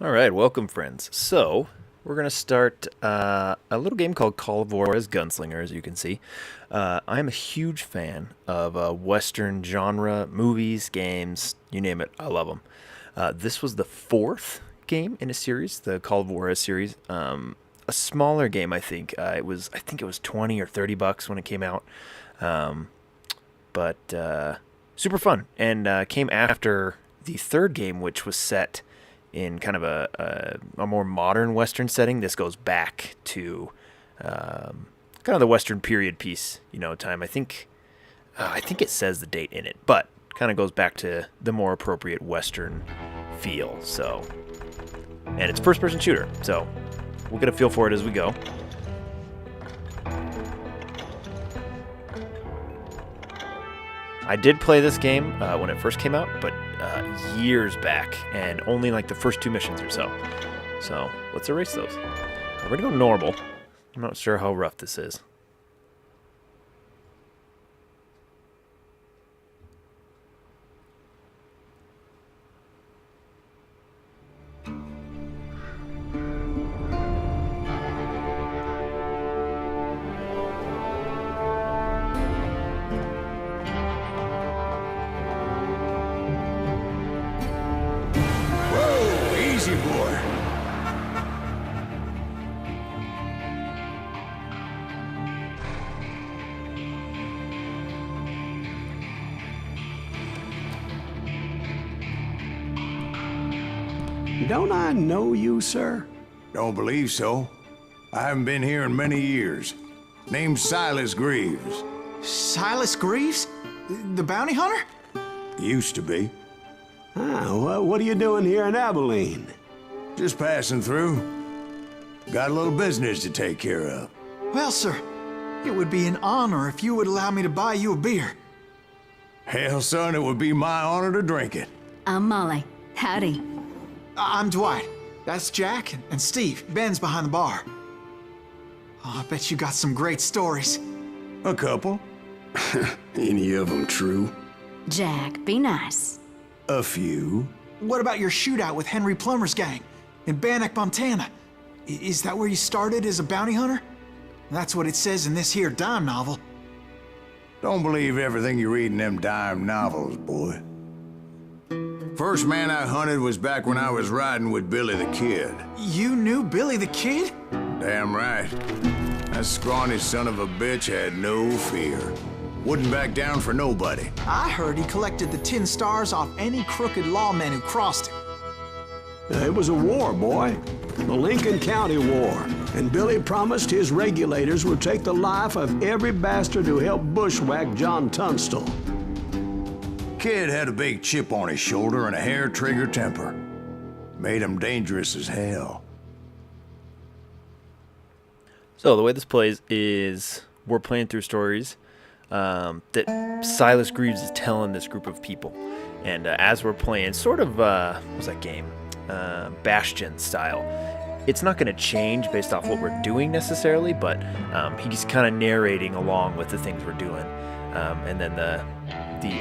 All right, welcome, friends. So, we're going to start a little game called Call of Juarez Gunslinger, as you can see. I'm a huge fan of Western genre movies, games, you name it, I love them. This was the fourth game in a series, the Call of Juarez series. A smaller game, I think. I think it was 20 or 30 bucks when it came out. Um, but super fun, and came after the third game, which was set in kind of a more modern Western setting. This goes back to kind of the Western period piece, time. I think it says the date in it, but kind of goes back to the more appropriate Western feel. So, and it's first-person shooter, so we'll get a feel for it as we go. I did play this game when it first came out, but years back, and only like the first two missions or so. So let's erase those. We're gonna go normal. I'm not sure how rough this is. Whoa, easy, boy. Don't I know you, sir? Don't believe so. I haven't been here in many years. Name's Silas Greaves. Silas Greaves? The bounty hunter? Used to be. What are you doing here in Abilene? Just passing through. Got a little business to take care of. Well, sir, it would be an honor if you would allow me to buy you a beer. Hell, son, it would be my honor to drink it. I'm Molly. Howdy. I'm Dwight. That's Jack and Steve. Ben's behind the bar. Oh, I bet you got some great stories. A couple. Any of them true? Jack, be nice. A few. What about your shootout with Henry Plummer's gang in Bannock, Montana? Is that where you started as a bounty hunter? That's what it says in this here dime novel. Don't believe everything you read in them dime novels, boy. First man I hunted was back when I was riding with Billy the Kid. You knew Billy the Kid? Damn right. That scrawny son of a bitch had no fear. Wouldn't back down for nobody. I heard he collected the 10 stars off any crooked lawmen who crossed him. It was a war, boy. The Lincoln County War. And Billy promised his regulators would take the life of every bastard who helped bushwhack John Tunstall. Kid had a big chip on his shoulder and a hair-trigger temper. Made him dangerous as hell. So the way this plays is we're playing through stories that Silas Greaves is telling this group of people, and as we're playing, sort of what was that game? Bastion style. It's not going to change based off what we're doing necessarily, but he's kind of narrating along with the things we're doing, and then the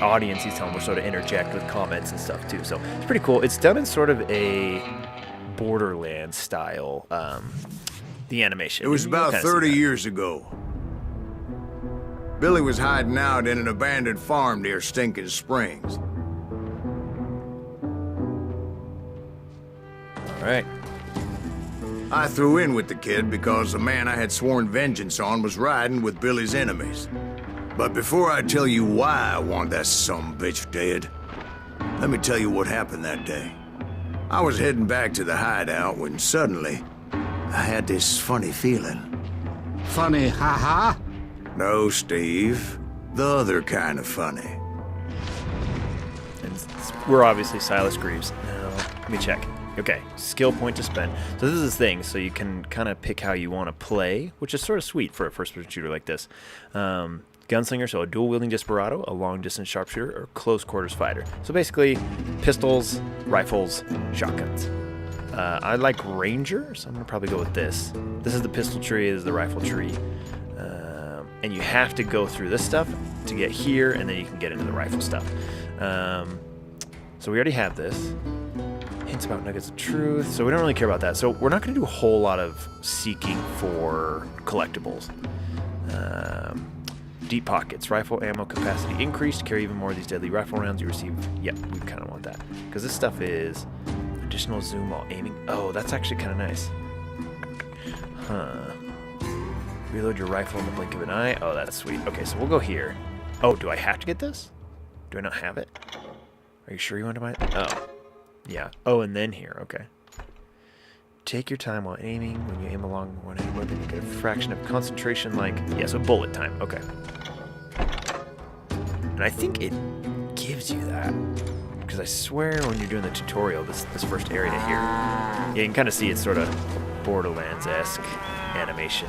audience he's telling will sort of interject with comments and stuff too. So it's pretty cool. It's done in sort of a Borderlands style. The animation. It was You'll about kinda see 30 that. years ago. Billy was hiding out in an abandoned farm near Stinking Springs. All right. I threw in with the kid because the man I had sworn vengeance on was riding with Billy's enemies. But before I tell you why I want that sumbitch dead, let me tell you what happened that day. I was heading back to the hideout when suddenly I had this funny feeling. Funny, haha. No, Steve. The other kind of funny. And we're obviously Silas Greaves. Now, let me check. Okay, skill point to spend. So this is the thing, so you can kind of pick how you want to play, which is sort of sweet for a first-person shooter like this. Gunslinger, so a dual-wielding desperado, a long-distance sharpshooter, or close-quarters fighter. So basically, pistols, rifles, shotguns. I like Ranger, so I'm going to probably go with this. This is the pistol tree, this is the rifle tree. And you have to go through this stuff to get here, and then you can get into the rifle stuff. So we already have this. Hints about nuggets of truth. So we don't really care about that. So we're not going to do a whole lot of seeking for collectibles. Deep pockets. Rifle ammo capacity increased. Carry even more of these deadly rifle rounds you receive. Yep, we kind of want that. Because this stuff is additional zoom while aiming. Oh, that's actually kind of nice. Huh. Reload your rifle in the blink of an eye. Oh, that's sweet. Okay, so we'll go here. Oh, do I have to get this? Do I not have it? Are you sure you want to buy it? Oh. Yeah. Oh, and then here. Okay. Take your time while aiming. When you aim along one hand weapon, you get a fraction of concentration, like... Yeah, so bullet time. Okay. And I think it gives you that. Because I swear when you're doing the tutorial, this first area here, yeah, you can kind of see it's sort of Borderlands-esque animation.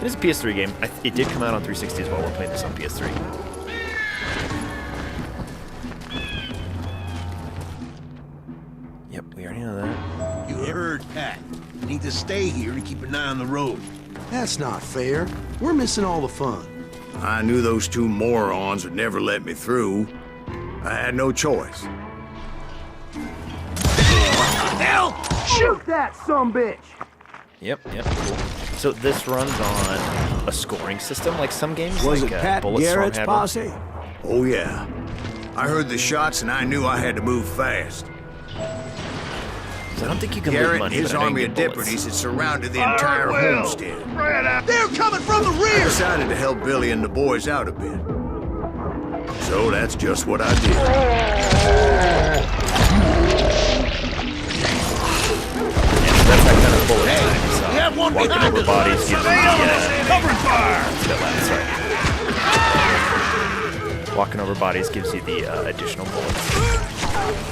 It is a PS3 game. It did come out on 360 as well. We're playing this on PS3. Yep, we already know that. You heard Pat. You need to stay here and keep an eye on the road. That's not fair. We're missing all the fun. I knew those two morons would never let me through. I had no choice. Hell! Shoot that sumbitch! Yep, cool. So this runs on a scoring system, like some games, Was like it Pat Bulletstorm Garrett's had one. posse? Oh, yeah. I heard the shots and I knew I had to move fast. So I don't think you can loot Garrett and money, his but I know you army can of get bullets. deputies had surrounded the entire homestead. They're coming from the I rear! decided to help Billy and the boys out a bit. So that's just what I did. That's that kind of bullet time. So We have one walking behind over us. bodies gives you the Covering fire! That's right. Walking over bodies gives you the additional bullets.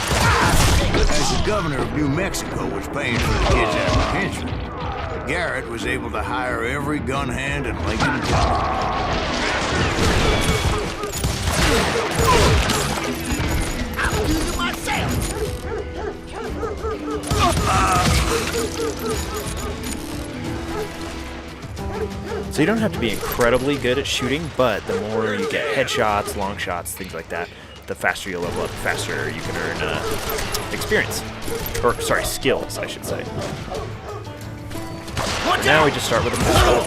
As the governor of New Mexico was paying for the kids' apprehension, Garrett was able to hire every gun hand in Lincoln County. So you don't have to be incredibly good at shooting, but the more you get headshots, long shots, things like that, the faster you level up, the faster you can earn experience. Or, sorry, skills, I should say. Now we just start with a pistol.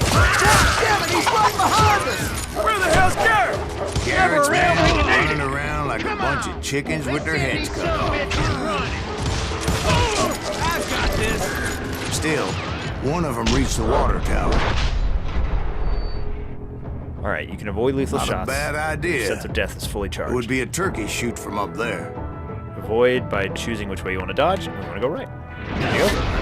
Damn it, he's right behind us! Where the hell's Garrett? Garrett's men were running around like a bunch of chickens with their heads cut off. I've got this! Still, one of them reached the water tower. Alright, you can avoid lethal Not shots. a bad idea. Sense of death is fully It charged. would be a turkey shoot from up there. Avoid by choosing which way you want to dodge, and we want to go right. There you go.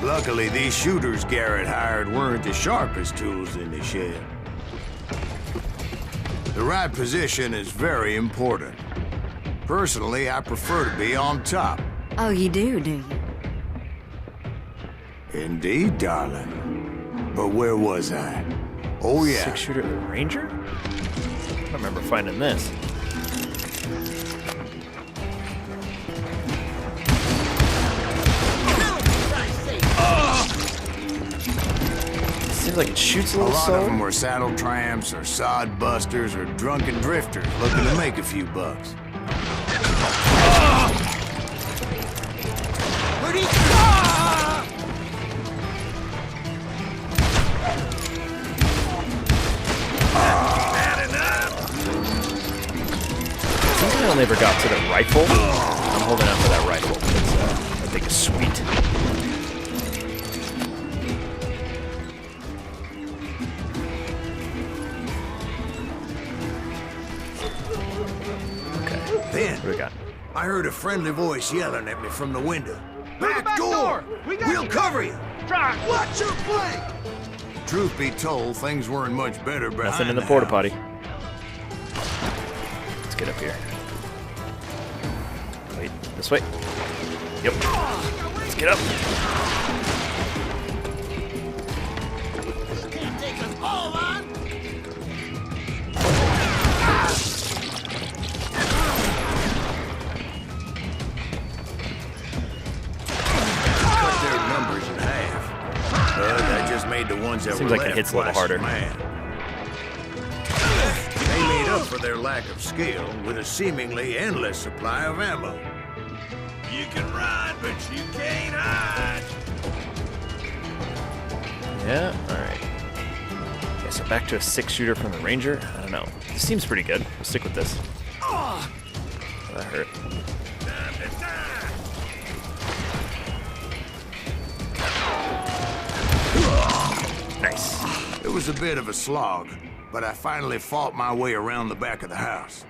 Luckily, these shooters Garrett hired weren't the sharpest tools in the shed. The right position is very important. Personally, I prefer to be on top. Oh, you do you? Indeed, darling. But where was I? Oh, yeah. Six-shooter Ranger? I don't remember finding this. Seems like it shoots a A little lot slow. of them were saddle tramps or sod busters or drunken drifters looking to make a few bucks. Where'd he I think I never got to the rifle. I'm holding out for that rifle. That thing is sweet. Okay, Then, what do we got? I heard a friendly voice yelling at me from the window. back door! We'll cover you! Watch your flank! Truth be told, things weren't much better behind Nothing in the house. porta potty. Let's get up here. Wait, this way. Yep. Let's get up. Can't take us all on! made the ones that Seems were like it left hits a little twice as harder. mad. They made up for their lack of skill with a seemingly endless supply of ammo. You can run, but you can't hide. Yeah, alright. Okay, so back to a 6-shooter from the Ranger. I don't know. This seems pretty good. We'll stick with this. Oh, that hurt. Nice. It was a bit of a slog, but I finally fought my way around the back of the house.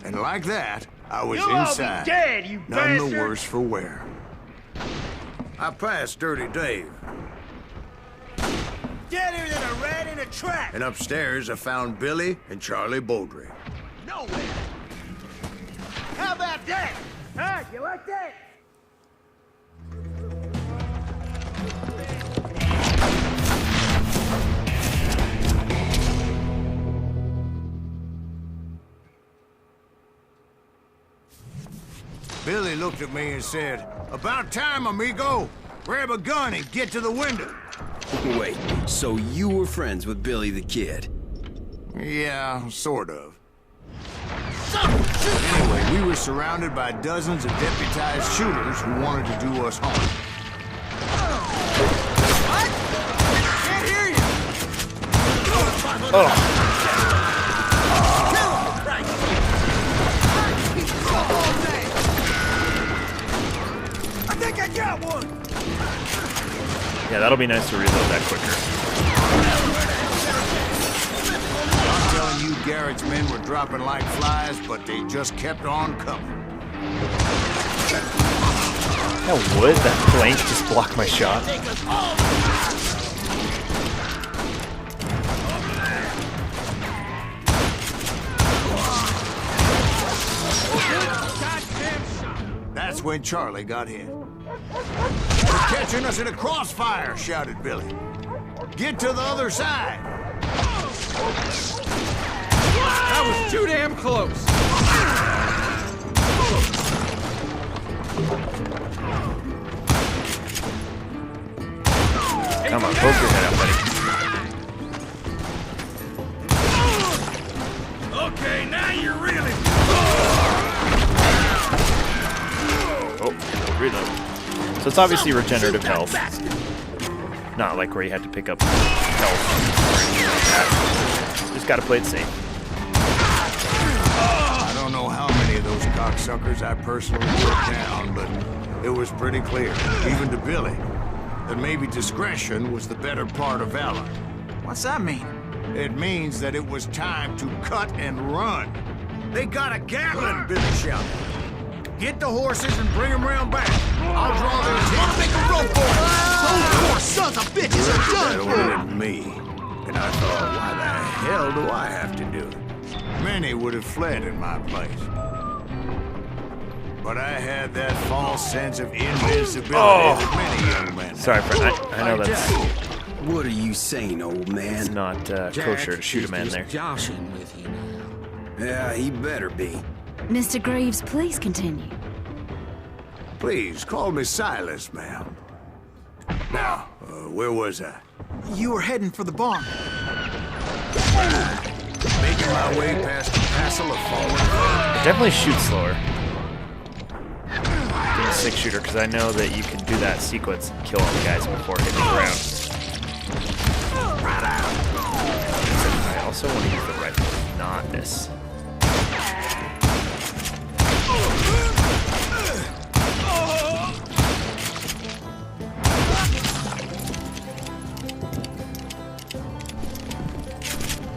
And like that, I was inside. Dead, you None the bastard! worse for wear. I passed Dirty Dave, Deader than a rat in a trap! and upstairs I found Billy and Charlie Beaudry. Nowhere! How about that? Huh? You like that? Billy looked at me and said, "About time, amigo. Grab a gun and get to the window." Wait, so you were friends with Billy the Kid? Yeah, sort of. Anyway, we were surrounded by dozens of deputized shooters who wanted to do us harm. What? Can't hear you! Oh, Kill him, for Christ's sake! All day! I think I got one! yeah, that'll be nice to reload that quicker. I'm telling you, Garrett's men were dropping like flies, but they just kept on coming. Hell, would that blank just block my shot? That's when Charlie got hit. "They're catching us in a crossfire," shouted Billy. "Get to the other side." That was too damn close! Come on, poke your head out, buddy. Okay, now you're really... Oh, reload. So it's obviously regenerative health. Not like where you had to pick up health or anything like that. Just gotta play it safe. I don't know how many of those cocksuckers I personally put down, but it was pretty clear, even to Billy, that maybe discretion was the better part of valor. What's that mean? It means that it was time to cut and run. "They got a Gatling," Billy shouted. "Get the horses and bring them round back. I'll draw their attention." Make a run for it! Those poor sons of bitches are That done ordered for! me, and I thought, why the hell do I have to do it? Many would have fled in my place. But I had that false sense of invincibility that many young men have. Sorry, friend. I know that's What are you saying, old man? not kosher to shoot a man there. Joshing with you now. Yeah, he better be. Mr. Greaves, please continue. Please, call me Silas, ma'am. Now, where was I? You were heading for the barn. Making my way past the castle of fallen. It definitely shoots slower than a 6-shooter because I know that you can do that sequence and kill all the guys before hitting the ground. I also want to use the rifle, not this.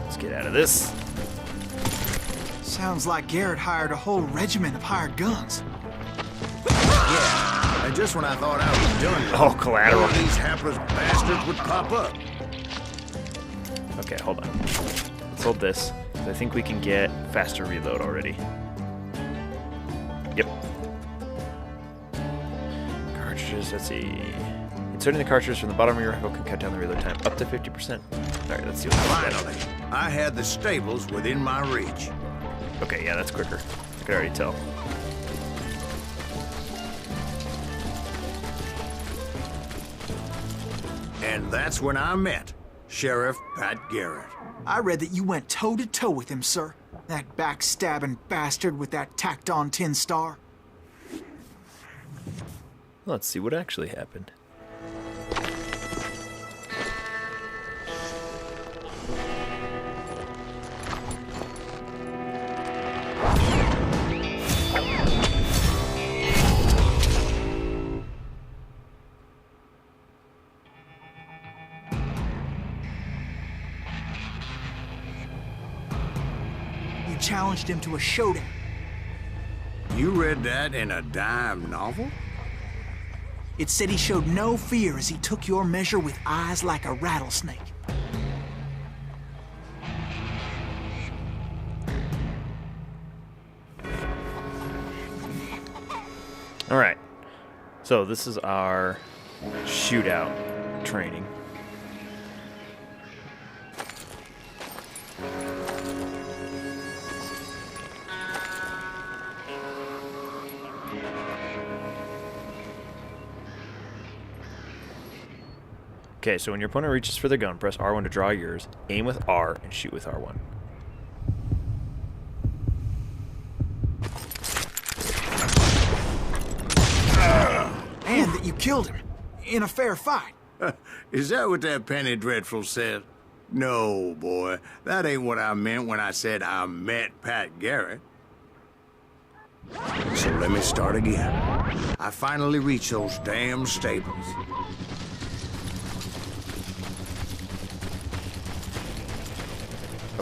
Let's get out of this. Sounds like Garrett hired a whole regiment of hired guns. Yeah, and just when I thought I was done with Oh, collateral. one of these hapless bastards would pop up. Okay, hold on. Let's hold this. 'Cause I think we can get faster reload already. Yep. Cartridges, let's see. Inserting the cartridge from the bottom of your rifle can cut down the reload time up to 50%. Alright, let's see what this Finally, I had the stables within my reach. is. Okay, yeah, that's quicker. I could already tell. And that's when I met Sheriff Pat Garrett. I read that you went toe-to-toe with him, sir. That backstabbing bastard with that tacked-on tin star. Let's see what actually happened. You challenged him to a showdown. You read that in a dime novel? It said he showed no fear as he took your measure with eyes like a rattlesnake. All right. So this is our shootout training. Okay, so when your opponent reaches for their gun, press R1 to draw yours, aim with R, and shoot with R1. And that you killed him. In a fair fight. Is that what that Penny Dreadful said? No, boy. That ain't what I meant when I said I met Pat Garrett. So let me start again. I finally reached those damn stables.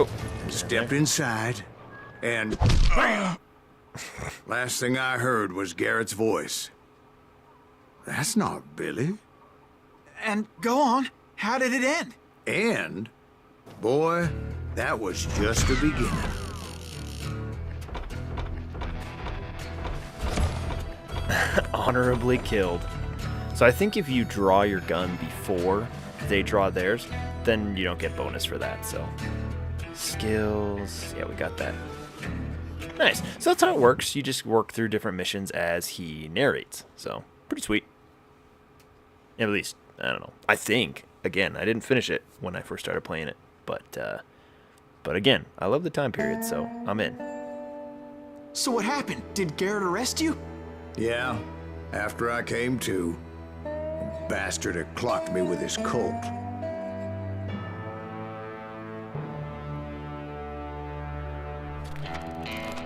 Oh. Stepped inside, and last thing I heard was Garrett's voice. That's not Billy. And go on. How did it end? And, boy, that was just the beginning. Honorably killed. So I think if you draw your gun before they draw theirs, then you don't get bonus for that, so. Skills. Yeah, we got that. Nice. So that's how it works. You just work through different missions as he narrates. So, pretty sweet. At least, I don't know. I think. Again, I didn't finish it when I first started playing it. But again, I love the time period, so I'm in. So what happened? Did Garrett arrest you? Yeah, after I came to, the bastard had clocked me with his Colt.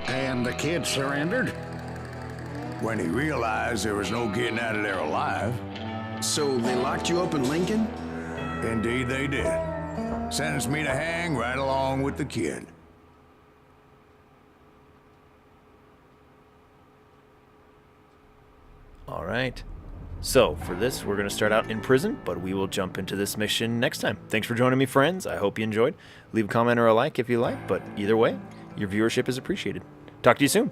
And the kid surrendered? When he realized there was no getting out of there alive. So they locked you up in Lincoln? Indeed they did. Sentenced me to hang right along with the kid. All right. So for this, we're going to start out in prison, but we will jump into this mission next time. Thanks for joining me, friends. I hope you enjoyed. Leave a comment or a like if you like, but either way, your viewership is appreciated. Talk to you soon.